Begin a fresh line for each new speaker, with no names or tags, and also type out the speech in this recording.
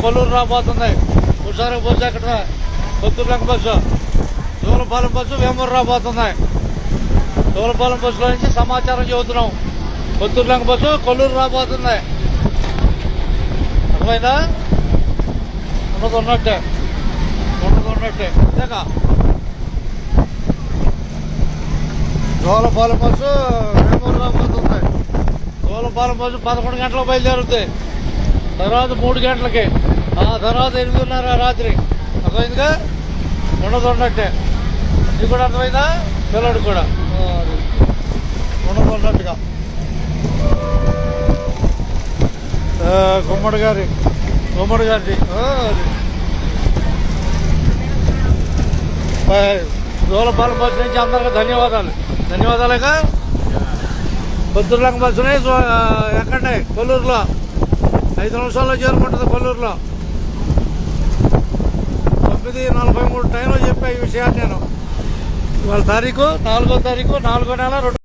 కొల్లూరు రాబోతుంది. హుషారు బస్సు అక్కడ కొత్తూరులంక బస్సు, దూలపాలెం బస్సు వేమూరు రాబోతుంది. దూలపాలెం బస్సులో నుంచి సమాచారం చెబుతున్నాం. కొత్తూరులంక బస్సు కొల్లూరు రాబోతుంది. అర్థమైందా? ఉన్నట్టే అంతేగా. దూలపాలెం బస్సు వేమూరు రాబోతుంది. దూలపాలెం బస్సు 11 గంటలకు బయలుదేరుతుంది. తర్వాత 3 గంటలకి, ఆ తర్వాత 8:30 రాత్రి. అర్థమైందిగా? ఉన్నట్టే. ఇది కూడా అర్థమైందా? పిల్లడు కూడా ఉన్నట్టుగా. గుమ్మడి గారి దూలపాలెం బస్సు నుంచి అందరికీ ధన్యవాదాలుగా. కొత్తూరులంక బస్సుని ఎక్కండి. కొల్లూరులో 5 నిమిషాల్లో చేరుకుంటుంది. కొల్లూరులో 9:43 టైంలో చెప్పా ఈ విషయాన్ని నేను. ఇవాళ తారీఖు 4వ తారీఖు 4వ నెల